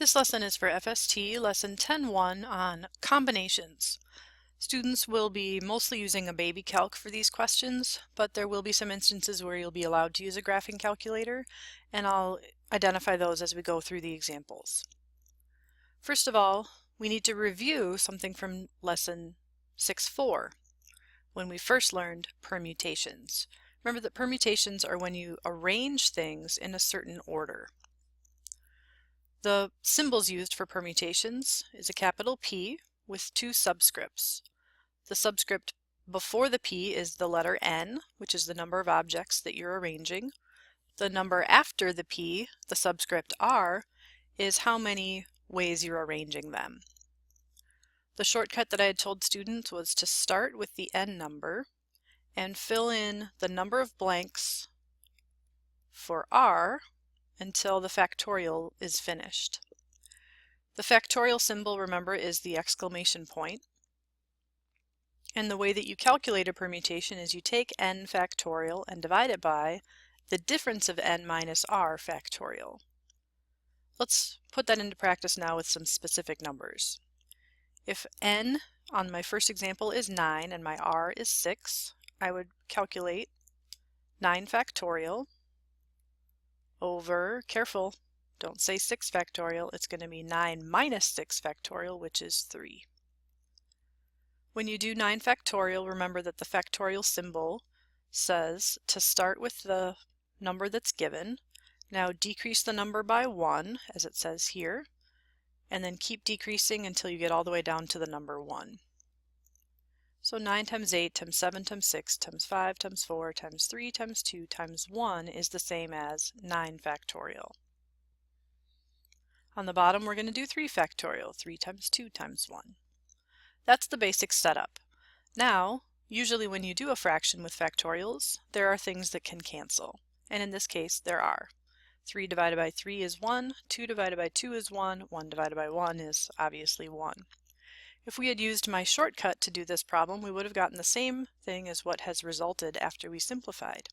This lesson is for FST, lesson 10.1 on combinations. Students will be mostly using a baby calc for these questions, but there will be some instances where you'll be allowed to use a graphing calculator, and I'll identify those as we go through the examples. First of all, we need to review something from lesson 6.4, when we first learned permutations. Remember that permutations are when you arrange things in a certain order. The symbols used for permutations is a capital P with two subscripts. The subscript before the P is the letter N, which is the number of objects that you're arranging. The number after the P, the subscript R, is how many ways you're arranging them. The shortcut that I had told students was to start with the N number and fill in the number of blanks for R until the factorial is finished. The factorial symbol, remember, is the exclamation point. And the way that you calculate a permutation is you take n factorial and divide it by the difference of n minus r factorial. Let's put that into practice now with some specific numbers. If n on my first example is 9 and my r is 6, I would calculate 9 factorial over, careful, don't say 6 factorial, it's going to be 9 minus 6 factorial, which is 3. When you do 9 factorial, remember that the factorial symbol says to start with the number that's given. Now decrease the number by 1, as it says here, and then keep decreasing until you get all the way down to the number 1. So 9 times 8 times 7 times 6 times 5 times 4 times 3 times 2 times 1 is the same as 9 factorial. On the bottom we're going to do 3 factorial, 3 times 2 times 1. That's the basic setup. Now, usually when you do a fraction with factorials, there are things that can cancel. And in this case, there are. 3 divided by 3 is 1, 2 divided by 2 is 1, 1 divided by 1 is obviously 1. If we had used my shortcut to do this problem, we would have gotten the same thing as what has resulted after we simplified.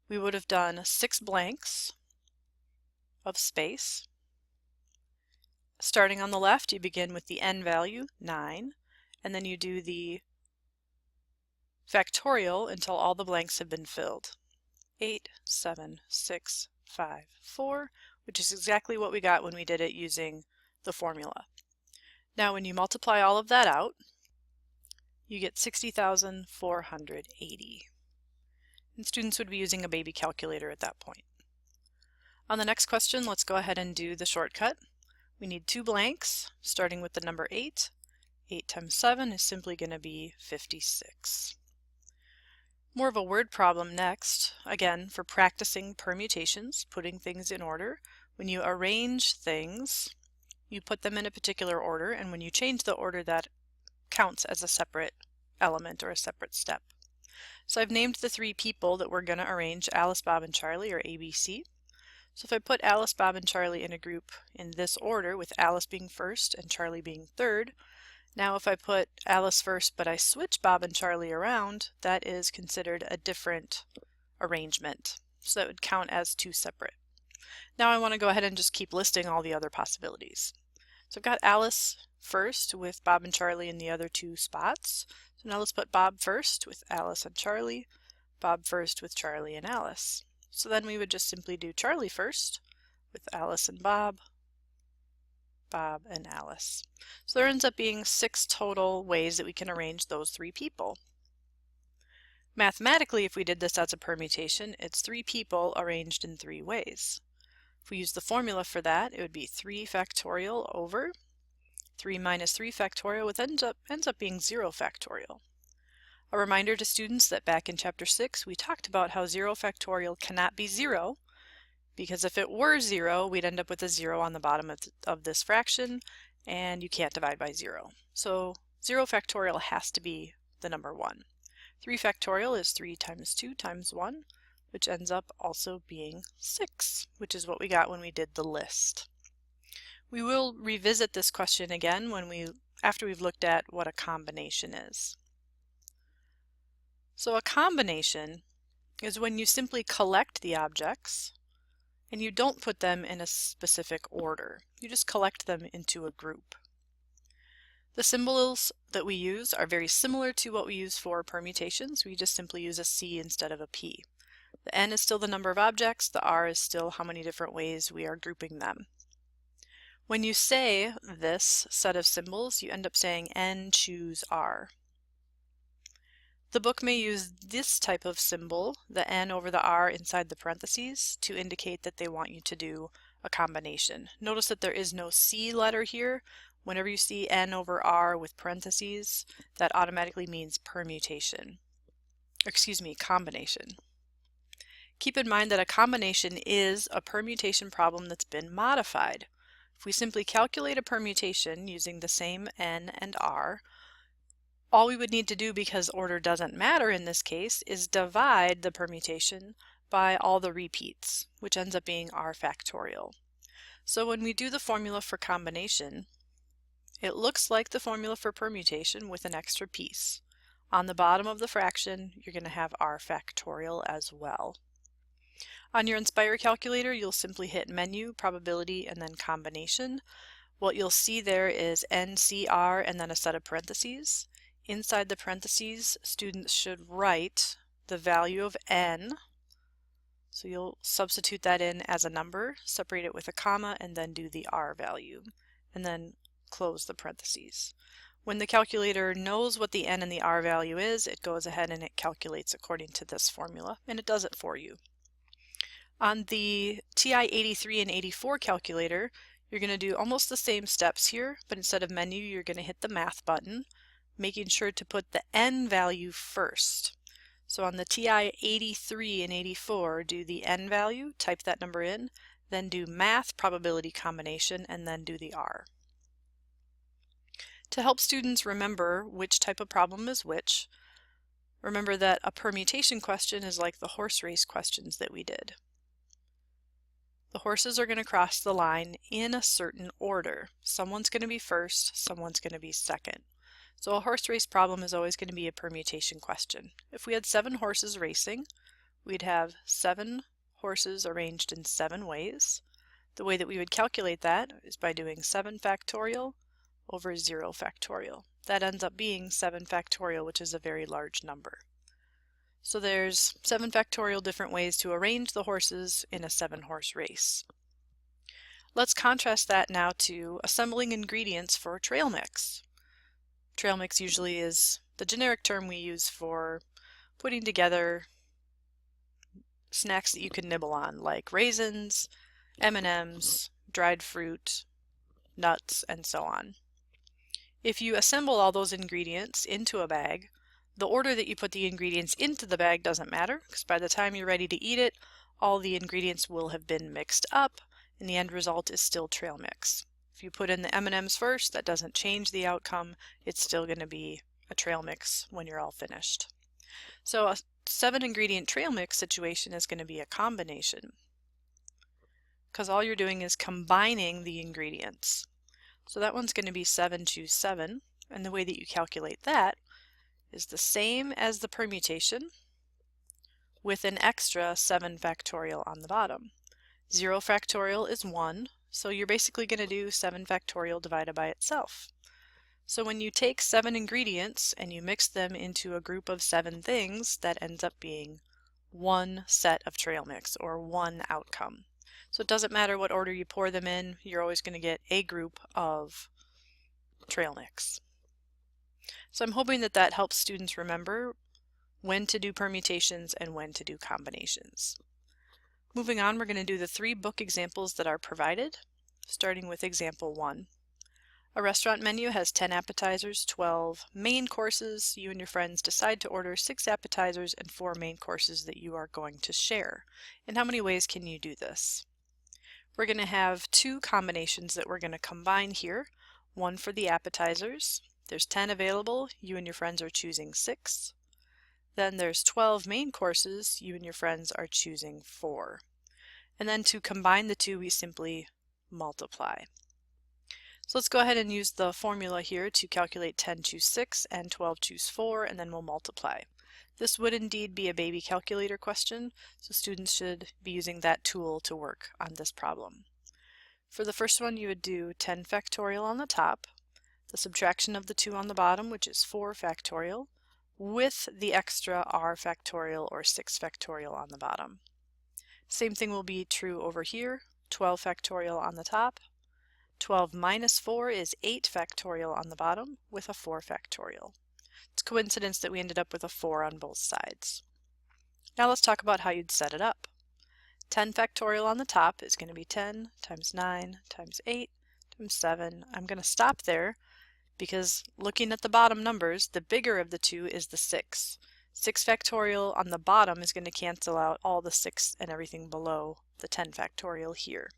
We would have done 6 blanks of space. Starting on the left, you begin with the n value, 9, and then you do the factorial until all the blanks have been filled. 8, 7, 6, 5, 4, which is exactly what we got when we did it using the formula. Now when you multiply all of that out, you get 60,480. And students would be using a baby calculator at that point. On the next question, let's go ahead and do the shortcut. We need 2 blanks, starting with the number 8. 8 times 7 is simply going to be 56. More of a word problem next, again for practicing permutations, putting things in order. When you arrange things, you put them in a particular order, and when you change the order, that counts as a separate element or a separate step. So I've named the 3 people that we're going to arrange Alice, Bob, and Charlie, or ABC. So if I put Alice, Bob, and Charlie in a group in this order, with Alice being first and Charlie being third, now if I put Alice first but I switch Bob and Charlie around, that is considered a different arrangement. So that would count as 2 separate. Now I want to go ahead and just keep listing all the other possibilities. So I've got Alice first with Bob and Charlie in the other 2 spots. So now let's put Bob first with Alice and Charlie, Bob first with Charlie and Alice. So then we would just simply do Charlie first with Alice and Bob, Bob and Alice. So there ends up being 6 total ways that we can arrange those 3 people. Mathematically, if we did this as a permutation, it's 3 people arranged in 3 ways. If we use the formula for that, it would be 3 factorial over 3 minus 3 factorial, which ends up being 0 factorial. A reminder to students that back in chapter 6 we talked about how 0 factorial cannot be 0, because if it were 0 we'd end up with a 0 on the bottom of this fraction, and you can't divide by 0. So 0 factorial has to be the number 1. 3 factorial is 3 times 2 times 1, which ends up also being 6, which is what we got when we did the list. We will revisit this question again after we've looked at what a combination is. So a combination is when you simply collect the objects and you don't put them in a specific order. You just collect them into a group. The symbols that we use are very similar to what we use for permutations. We just simply use a C instead of a P. The N is still the number of objects, the R is still how many different ways we are grouping them. When you say this set of symbols, you end up saying N choose R. The book may use this type of symbol, the N over the R inside the parentheses, to indicate that they want you to do a combination. Notice that there is no C letter here. Whenever you see N over R with parentheses, that automatically means permutation. Excuse me, combination. Keep in mind that a combination is a permutation problem that's been modified. If we simply calculate a permutation using the same N and R, all we would need to do, because order doesn't matter in this case, is divide the permutation by all the repeats, which ends up being R factorial. So when we do the formula for combination, it looks like the formula for permutation with an extra piece. On the bottom of the fraction, you're going to have R factorial as well. On your Inspire calculator, you'll simply hit Menu, Probability, and then Combination. What you'll see there is NCR and then a set of parentheses. Inside the parentheses, students should write the value of N. So you'll substitute that in as a number, separate it with a comma, and then do the R value, and then close the parentheses. When the calculator knows what the N and the R value is, it goes ahead and it calculates according to this formula, and it does it for you. On the TI 83 and 84 calculator, you're going to do almost the same steps here, but instead of menu, you're going to hit the math button, making sure to put the N value first. So on the TI 83 and 84, do the N value, type that number in, then do math probability combination, and then do the R. To help students remember which type of problem is which, remember that a permutation question is like the horse race questions that we did. The horses are going to cross the line in a certain order. Someone's going to be first, someone's going to be second. So a horse race problem is always going to be a permutation question. If we had 7 horses racing, we'd have 7 horses arranged in 7 ways. The way that we would calculate that is by doing 7 factorial over 0 factorial. That ends up being 7 factorial, which is a very large number. So there's 7 factorial different ways to arrange the horses in a 7-horse race. Let's contrast that now to assembling ingredients for trail mix. Trail mix usually is the generic term we use for putting together snacks that you can nibble on, like raisins, M&Ms, dried fruit, nuts, and so on. If you assemble all those ingredients into a bag, the order that you put the ingredients into the bag doesn't matter, because by the time you're ready to eat it, all the ingredients will have been mixed up, and the end result is still trail mix. If you put in the M&Ms first, that doesn't change the outcome. It's still going to be a trail mix when you're all finished. So a 7-ingredient trail mix situation is going to be a combination, because all you're doing is combining the ingredients. So that one's going to be 7 choose 7, and the way that you calculate that is the same as the permutation with an extra 7 factorial on the bottom. 0 factorial is 1, so you're basically going to do 7 factorial divided by itself. So when you take 7 ingredients and you mix them into a group of 7 things, that ends up being one set of trail mix, or one outcome. So it doesn't matter what order you pour them in, you're always going to get a group of trail mix. So I'm hoping that that helps students remember when to do permutations and when to do combinations. Moving on, we're going to do the 3 book examples that are provided, starting with example 1. A restaurant menu has 10 appetizers, 12 main courses. You and your friends decide to order 6 appetizers and 4 main courses that you are going to share. In how many ways can you do this? We're going to have 2 combinations that we're going to combine here. One for the appetizers. There's 10 available, you and your friends are choosing 6. Then there's 12 main courses, you and your friends are choosing 4. And then to combine the 2, we simply multiply. So let's go ahead and use the formula here to calculate 10 choose 6 and 12 choose 4, and then we'll multiply. This would indeed be a baby calculator question, so students should be using that tool to work on this problem. For the first one, you would do 10 factorial on the top, the subtraction of the 2 on the bottom, which is 4 factorial, with the extra r factorial or 6 factorial on the bottom. Same thing will be true over here, 12 factorial on the top. 12 minus 4 is 8 factorial on the bottom with a 4 factorial. It's coincidence that we ended up with a 4 on both sides. Now let's talk about how you'd set it up. 10 factorial on the top is going to be 10 times 9 times 8 times 7. I'm going to stop there because looking at the bottom numbers, the bigger of the two is the 6. 6 factorial on the bottom is going to cancel out all the 6 and everything below the 10 factorial here.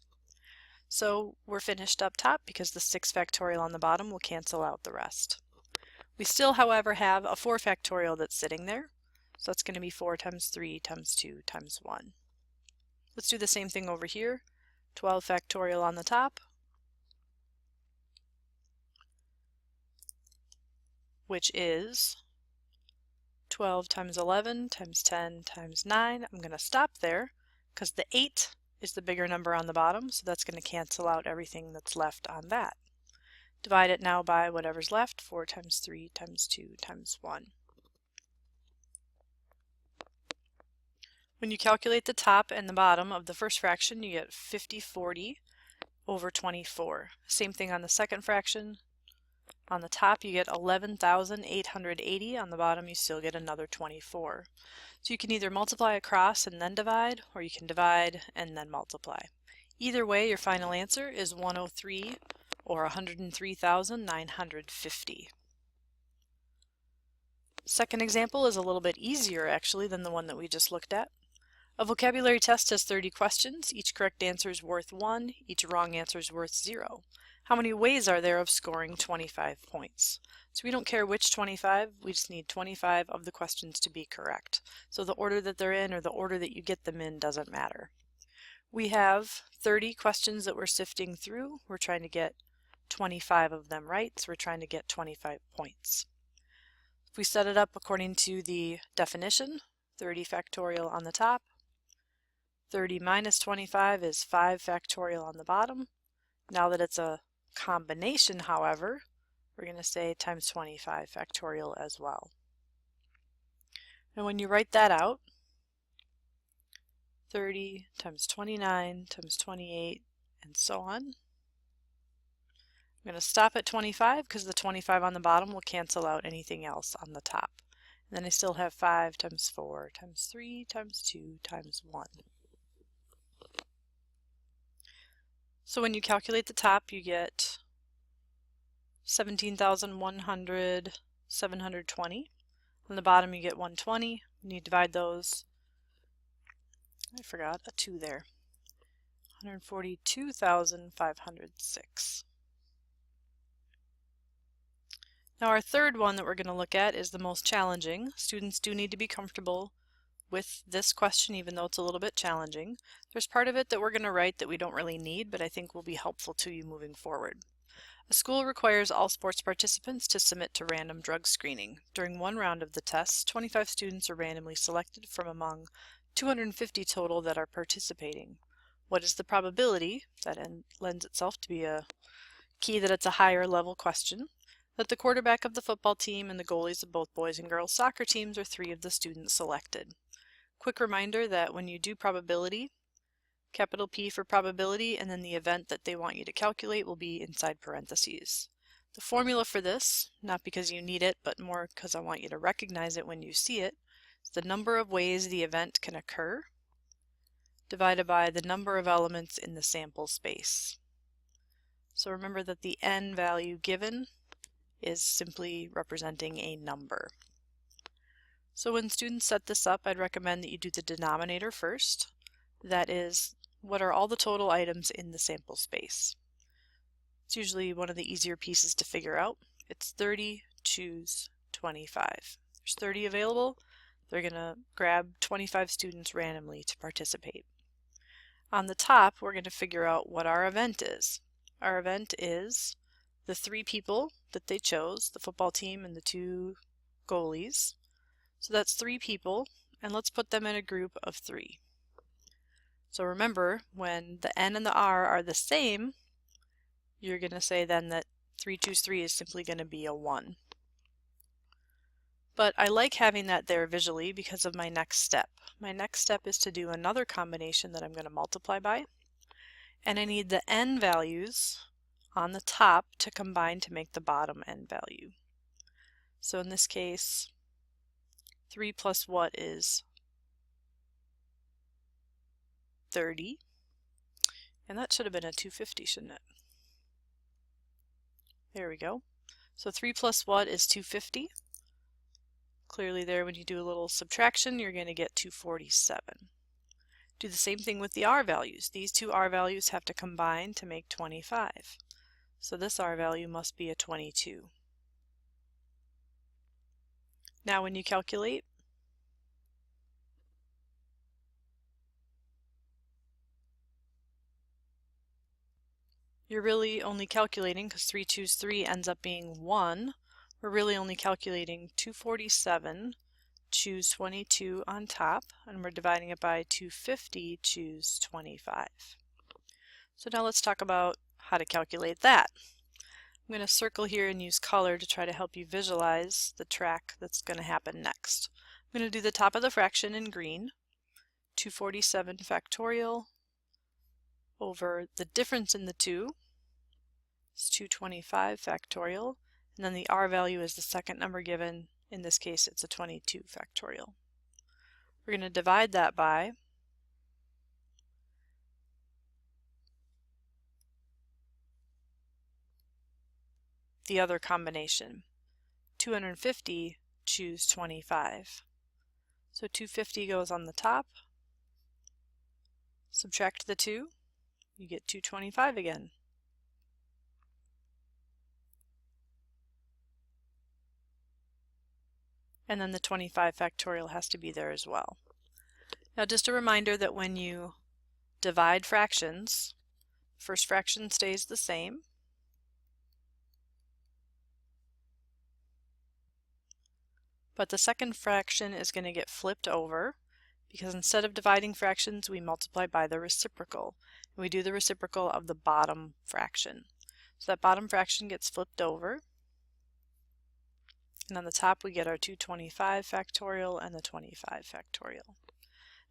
So we're finished up top because the 6 factorial on the bottom will cancel out the rest. We still, however, have a 4 factorial that's sitting there, so that's going to be 4 times 3 times 2 times 1. Let's do the same thing over here. 12 factorial on the top, which is 12 times 11 times 10 times 9. I'm going to stop there because the 8 is the bigger number on the bottom, so that's going to cancel out everything that's left on that. Divide it now by whatever's left, 4 times 3 times 2 times 1. When you calculate the top and the bottom of the first fraction, you get 50/40 over 24. Same thing on the second fraction. On the top you get 11,880, on the bottom you still get another 24. So you can either multiply across and then divide, or you can divide and then multiply. Either way, your final answer is 103 or 103,950. Second example is a little bit easier actually than the one that we just looked at. A vocabulary test has 30 questions. Each correct answer is worth 1, each wrong answer is worth 0. How many ways are there of scoring 25 points? So we don't care which 25, we just need 25 of the questions to be correct. So the order that they're in or the order that you get them in doesn't matter. We have 30 questions that we're sifting through. We're trying to get 25 of them right, so we're trying to get 25 points. If we set it up according to the definition, 30 factorial on the top, 30 minus 25 is 5 factorial on the bottom. Now that it's a combination, however, we're going to say times 25 factorial as well. And when you write that out, 30 times 29 times 28 and so on. I'm going to stop at 25 because the 25 on the bottom will cancel out anything else on the top. And then I still have 5 times 4 times 3 times 2 times 1. So when you calculate the top, you get 17,100, 720. On the bottom you get 120. When you divide those, I forgot a 2 there, 142,506. Now our third one that we're going to look at is the most challenging. Students do need to be comfortable with this question even though it's a little bit challenging. There's part of it that we're going to write that we don't really need but I think will be helpful to you moving forward. A school requires all sports participants to submit to random drug screening. During one round of the tests, 25 students are randomly selected from among 250 total that are participating. What is the probability, that lends itself to be a key that it's a higher level question, that the quarterback of the football team and the goalies of both boys and girls soccer teams are 3 of the students selected? Quick reminder that when you do probability, capital P for probability, and then the event that they want you to calculate will be inside parentheses. The formula for this, not because you need it, but more because I want you to recognize it when you see it, is the number of ways the event can occur divided by the number of elements in the sample space. So remember that the n value given is simply representing a number. So when students set this up, I'd recommend that you do the denominator first. That is, what are all the total items in the sample space? It's usually one of the easier pieces to figure out. It's 30, choose 25. There's 30 available. They're going to grab 25 students randomly to participate. On the top, we're going to figure out what our event is. Our event is the 3 people that they chose, the football team and the 2 goalies. So that's 3 people, and let's put them in a group of 3. So remember, when the N and the R are the same, you're going to say then that 3 choose 3 is simply going to be a 1. But I like having that there visually because of my next step. My next step is to do another combination that I'm going to multiply by, and I need the N values on the top to combine to make the bottom N value. So in this case, 3 plus what is 30, and that should have been a 250, shouldn't it? There we go. So 3 plus what is 250? Clearly there, when you do a little subtraction, you're going to get 247. Do the same thing with the R values. These two R values have to combine to make 25. So this R value must be a 22. Now when you calculate, you're really only calculating, because 3 choose 3 ends up being 1, we're really only calculating 247 choose 22 on top, and we're dividing it by 250 choose 25. So now let's talk about how to calculate that. I'm going to circle here and use color to try to help you visualize the track that's going to happen next. I'm going to do the top of the fraction in green, 247 factorial over the difference in the two is 225 factorial, and then the R value is the second number given. In this case, it's a 22 factorial. We're going to divide that by the other combination, 250 choose 25. So 250 goes on the top, subtract the 2, you get 225 again. And then the 25 factorial has to be there as well. Now just a reminder that when you divide fractions, first fraction stays the same, but the second fraction is going to get flipped over, because instead of dividing fractions, we multiply by the reciprocal. And we do the reciprocal of the bottom fraction. So that bottom fraction gets flipped over, and on the top we get our 225 factorial and the 25 factorial.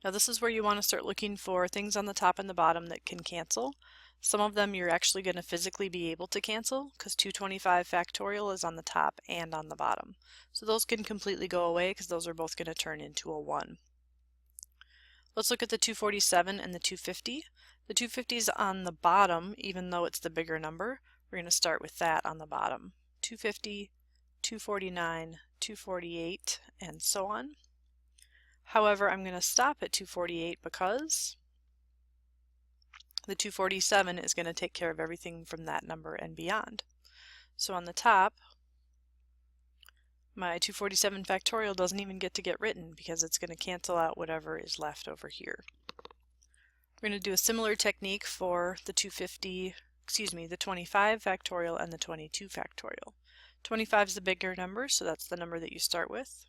Now this is where you want to start looking for things on the top and the bottom that can cancel. Some of them you're actually going to physically be able to cancel, because 225 factorial is on the top and on the bottom. So those can completely go away, because those are both going to turn into a 1. Let's look at the 247 and the 250. The 250 is on the bottom, even though it's the bigger number. We're going to start with that on the bottom. 250, 249, 248, and so on. However, I'm going to stop at 248 because the 247 is going to take care of everything from that number and beyond. So on the top, my 247 factorial doesn't even get to get written, because it's going to cancel out whatever is left over here. We're going to do a similar technique for the the 25 factorial and the 22 factorial. 25 is the bigger number, so that's the number that you start with.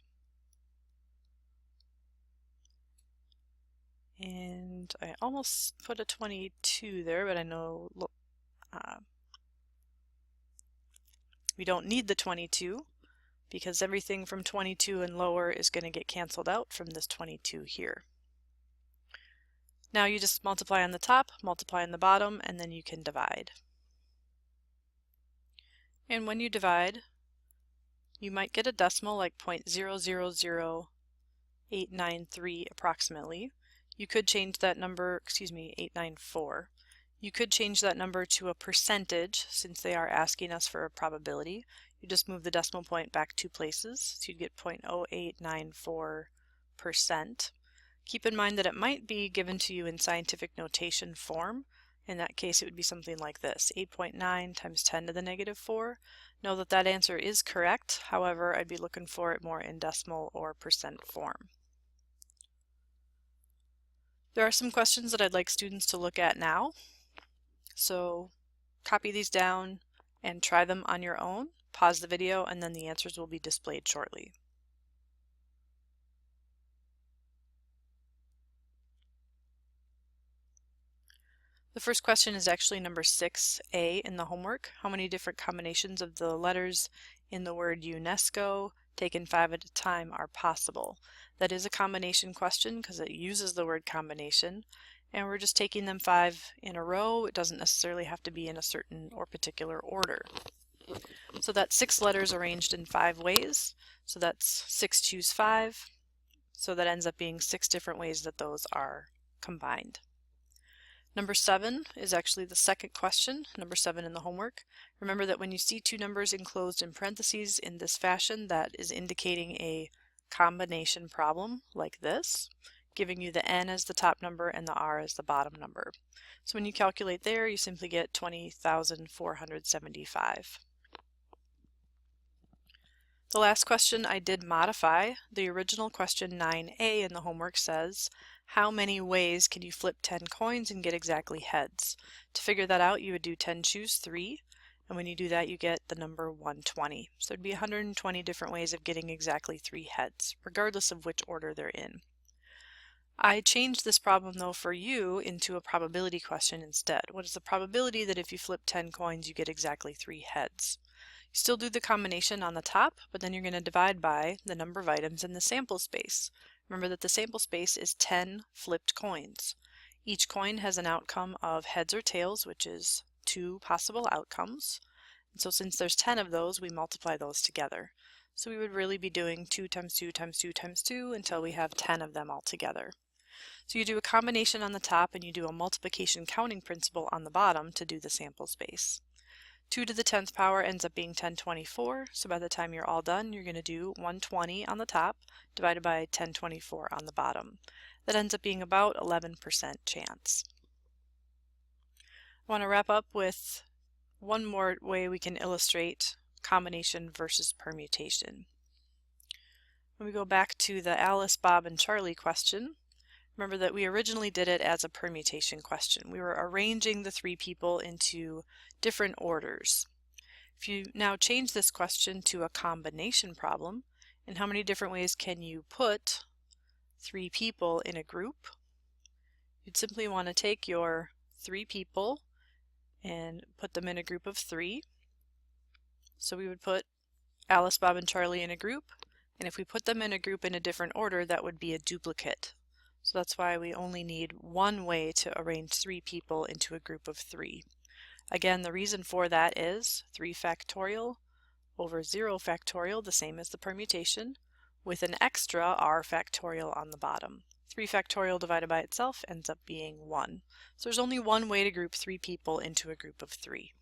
And I almost put a 22 there, but I know we don't need the 22, because everything from 22 and lower is going to get canceled out from this 22 here. Now you just multiply on the top, multiply on the bottom, and then you can divide. And when you divide, you might get a decimal like 0.000893 approximately. You could change that number, 894. You could change that number to a percentage, since they are asking us for a probability. You just move the decimal point back 2 places, so you'd get 0.0894%. Keep in mind that it might be given to you in scientific notation form. In that case, it would be something like this, 8.9 times 10 to the negative 4. Know that that answer is correct. However, I'd be looking for it more in decimal or percent form. There are some questions that I'd like students to look at now. So copy these down and try them on your own. Pause the video, and then the answers will be displayed shortly. The first question is actually number 6A in the homework. How many different combinations of the letters in the word UNESCO, taken 5 at a time, are possible? That is a combination question because it uses the word combination, and we're just taking them 5 in a row. It doesn't necessarily have to be in a certain or particular order. So that's 6 letters arranged in 5 ways. So that's 6 choose 5. So that ends up being 6 different ways that those are combined. Number 7 is actually the second question, number 7 in the homework. Remember that when you see two numbers enclosed in parentheses in this fashion, that is indicating a combination problem like this, giving you the n as the top number and the r as the bottom number. So when you calculate there, you simply get 20,475. The last question I did modify. The original question 9A in the homework says, how many ways can you flip 10 coins and get exactly heads? To figure that out, you would do 10 choose 3, and when you do that, you get the number 120. So there'd be 120 different ways of getting exactly 3 heads, regardless of which order they're in. I changed this problem though for you into a probability question instead. What is the probability that if you flip 10 coins, you get exactly 3 heads? You still do the combination on the top, but then you're going to divide by the number of items in the sample space. Remember that the sample space is 10 flipped coins. Each coin has an outcome of heads or tails, which is 2 possible outcomes. And so since there's 10 of those, we multiply those together. So we would really be doing 2 times 2 times 2 times 2 until we have 10 of them all together. So you do a combination on the top and you do a multiplication counting principle on the bottom to do the sample space. 2 to the 10th power ends up being 1024, so by the time you're all done, you're going to do 120 on the top divided by 1024 on the bottom. That ends up being about 11% chance. I want to wrap up with one more way we can illustrate combination versus permutation. When we go back to the Alice, Bob, and Charlie question, remember that we originally did it as a permutation question. We were arranging the 3 people into different orders. If you now change this question to a combination problem, in how many different ways can you put 3 people in a group? You'd simply want to take your 3 people and put them in a group of 3. So we would put Alice, Bob, and Charlie in a group, and if we put them in a group in a different order, that would be a duplicate. So that's why we only need one way to arrange 3 people into a group of 3. Again, the reason for that is 3 factorial over 0 factorial, the same as the permutation, with an extra r factorial on the bottom. 3 factorial divided by itself ends up being 1. So there's only one way to group 3 people into a group of 3.